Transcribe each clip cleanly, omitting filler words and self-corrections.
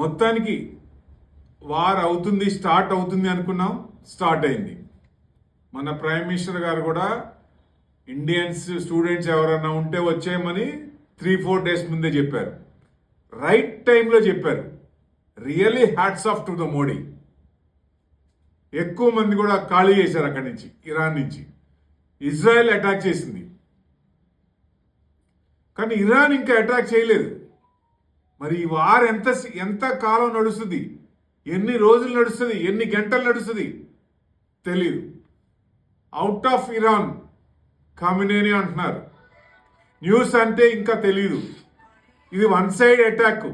మొత్తానికి వార్ అవుతుంది, స్టార్ట్ అవుతుంది అనుకున్నాం, స్టార్ట్ అయింది. మన ప్రైమ్ మినిస్టర్ గారు కూడా ఇండియన్స్ స్టూడెంట్స్ ఎవరైనా ఉంటే వచ్చేయమని 3-4 డేస్ ముందే చెప్పారు. రైట్ టైంలో చెప్పారు. Really hats off to the Modi. ఎక్కువ మంది కూడా ఖాళీ చేశారు అక్కడి నుంచి, ఇరాన్ నుంచి. ఇజ్రాయెల్ అటాక్ చేసింది, కానీ ఇరాన్ ఇంకా అటాక్ చేయలేదు. మరి ఈ వార్ ఎంత కాలం నడుస్తుంది, ఎన్ని రోజులు నడుస్తుంది, ఎన్ని గంటలు నడుస్తుంది తెలీదు. అవుట్ ఆఫ్ ఇరాన్ ఖామినేని అంటున్నారు. న్యూస్ అంటే ఇంకా తెలీదు. ఇది వన్ సైడ్ అటాక్.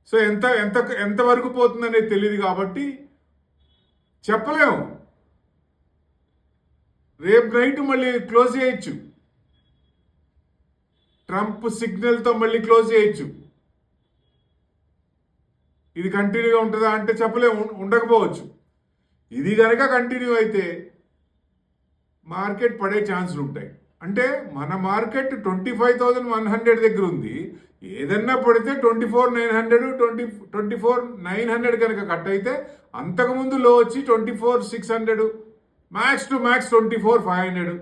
సో ఎంతవరకు పోతుందనేది తెలియదు కాబట్టి చెప్పలేము. రేపు నైట్ మళ్ళీ క్లోజ్ చేయొచ్చు, ట్రంప్ సిగ్నల్తో మళ్ళీ క్లోజ్ చేయొచ్చు. ఇది కంటిన్యూగా ఉంటుందా అంటే చెప్పలేము, ఉండకపోవచ్చు. ఇది కనుక కంటిన్యూ అయితే మార్కెట్ పడే ఛాన్సులు ఉంటాయి. అంటే మన మార్కెట్ 25,100 దగ్గర ఉంది. ఏదన్నా పడితే 24,900, 24,900 కనుక కట్ అయితే అంతకుముందు లో వచ్చి 24,600, మ్యాక్స్ టు మ్యాక్స్ 24,500,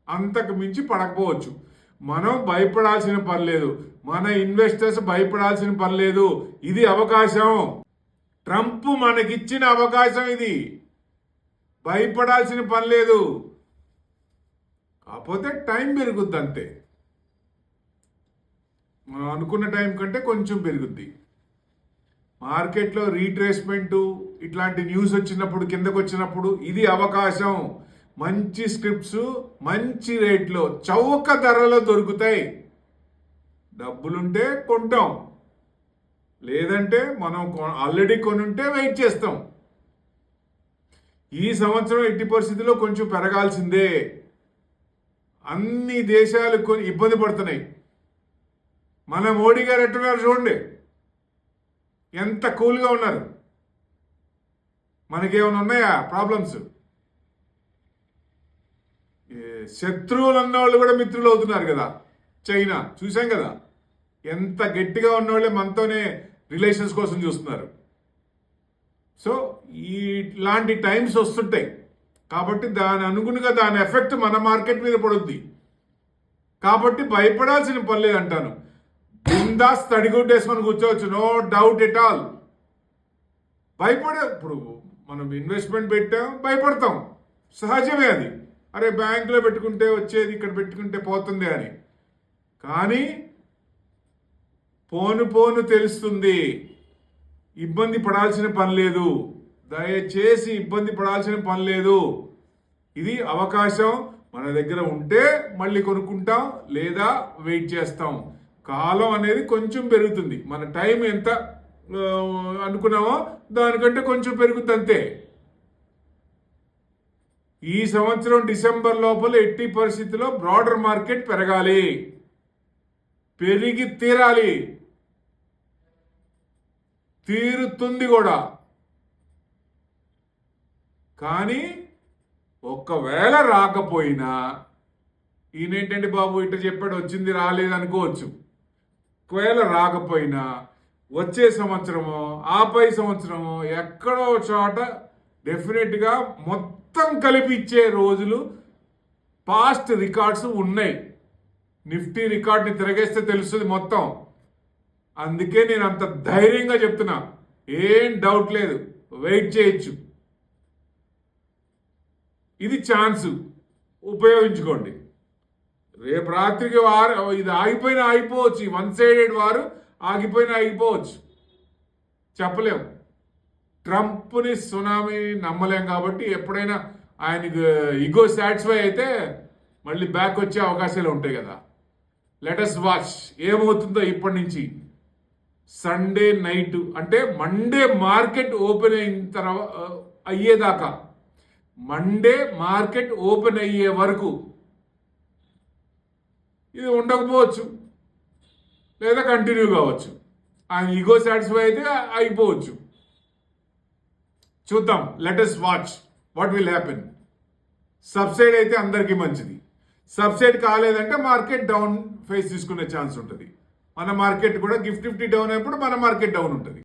అంతకు మించి పడకపోవచ్చు. మనం భయపడాల్సిన పని లేదు, మన ఇన్వెస్టర్స్ భయపడాల్సిన పని లేదు. ఇది అవకాశం, ట్రంప్ మనకిచ్చిన అవకాశం. ఇది భయపడాల్సిన పని లేదు. కాకపోతే టైం పెరుగుద్ది అంతే. మనం అనుకున్న టైం కంటే కొంచెం పెరుగుద్ది. మార్కెట్లో రీట్రేస్మెంటు ఇట్లాంటి న్యూస్ వచ్చినప్పుడు, కిందకు వచ్చినప్పుడు ఇది అవకాశం. మంచి స్క్రిప్ట్స్ మంచి రేట్లో చౌక ధరలో దొరుకుతాయి. డబ్బులుంటే కొంటాం, లేదంటే మనం ఆల్రెడీ కొనుంటే వెయిట్ చేస్తాం. ఈ సంవత్సరం ఎట్టి పరిస్థితిలో కొంచెం పెరగాల్సిందే. అన్ని దేశాలు ఇబ్బంది పడుతున్నాయి. మన మోడీ గారు ఎట్టున్నారు చూడండి, ఎంత కూల్గా ఉన్నారు. మనకేమైనా ఉన్నాయా ప్రాబ్లమ్స్? శత్రువులు అన్నవాళ్ళు కూడా మిత్రులు అవుతున్నారు కదా. చైనా చూసాం కదా, ఎంత గట్టిగా ఉన్నవాళ్ళే మనతోనే రిలేషన్స్ కోసం చూస్తున్నారు. సో ఇలాంటి టైమ్స్ వస్తుంటాయి కాబట్టి దాని అనుగుణంగా దాని ఎఫెక్ట్ మన మార్కెట్ మీద పడుద్ది. కాబట్టి భయపడాల్సిన పని లేదంటాను. బిందాస్ తడిగుడ్డేసుకొని కూర్చోవచ్చు, నో డౌట్ ఎట్ ఆల్. ఇప్పుడు మనం ఇన్వెస్ట్మెంట్ పెట్టాం, భయపడతాం, సహజమే అది. అరే బ్యాంకులో పెట్టుకుంటే వచ్చేది, ఇక్కడ పెట్టుకుంటే పోతుంది అని. కానీ పోను తెలుస్తుంది. ఇబ్బంది పడాల్సిన పని లేదు, దయచేసి ఇబ్బంది పడాల్సిన పని లేదు. ఇది అవకాశం. మన దగ్గర ఉంటే మళ్ళీ కొనుక్కుంటాం, లేదా వెయిట్ చేస్తాం. కాలం అనేది కొంచెం పెరుగుతుంది. మన టైం ఎంత అనుకున్నామో దానికంటే కొంచెం పెరుగుతుంది అంతే. ఈ సంవత్సరం డిసెంబర్ లోపల ఎట్టి పరిస్థితిలో బ్రాడర్ మార్కెట్ పెరగాలి, పెరిగి తీరాలి, తీరుతుంది కూడా. కానీ ఒక్కవేళ రాకపోయినా ఈయనేంటండి బాబు ఇట్లా చెప్పాడు, వచ్చింది రాలేదు అనుకోవచ్చు. ఒకవేళ రాకపోయినా వచ్చే సంవత్సరమో ఆపై సంవత్సరమో ఎక్కడో చోట డెఫినెట్గా మొత్తం కలిపి ఇచ్చే రోజులు, పాస్ట్ రికార్డ్స్ ఉన్నాయి. నిఫ్టీ రికార్డ్ని తిరగేస్తే తెలుస్తుంది మొత్తం. అందుకే నేను అంత ధైర్యంగా చెప్తున్నా, ఏం డౌట్ లేదు, వెయిట్ చేయొచ్చు. ఇది ఛాన్స్, ఉపయోగించుకోండి. రేపు రాత్రికి ఇది ఆగిపోయినా ఆగిపోవచ్చు. ఈ వన్ సైడెడ్ వారు ఆగిపోయినా ఆగిపోవచ్చు, చెప్పలేము. ట్రంప్ని సునామీని నమ్మలేం కాబట్టి ఎప్పుడైనా ఆయనకు ఈగో సాటిస్ఫై అయితే మళ్ళీ బ్యాక్ వచ్చే అవకాశాలు ఉంటాయి కదా. లెటస్ వాచ్ ఏమవుతుందో ఇప్పటి నుంచి. సండే నైట్ అంటే మండే మార్కెట్ ఓపెన్ అయిన తర్వాత అయ్యేదాకా, మండే మార్కెట్ ఓపెన్ అయ్యే వరకు ఇది ఉండకపోవచ్చు, లేదా కంటిన్యూ కావచ్చు. ఆయన ఈగో సాటిస్ఫై అయితే అయిపోవచ్చు. చూద్దాం, let us watch what will happen. Subside అయితే అందరికీ మంచిది, సబ్సైడ్ కాలేదంటే మార్కెట్ డౌన్ ఫేస్ తీసుకునే ఛాన్స్ ఉంటుంది. మన మార్కెట్ కూడా గిఫ్ట్ 50 డౌన్ అయినప్పుడు మన మార్కెట్ డౌన్ ఉంటుంది.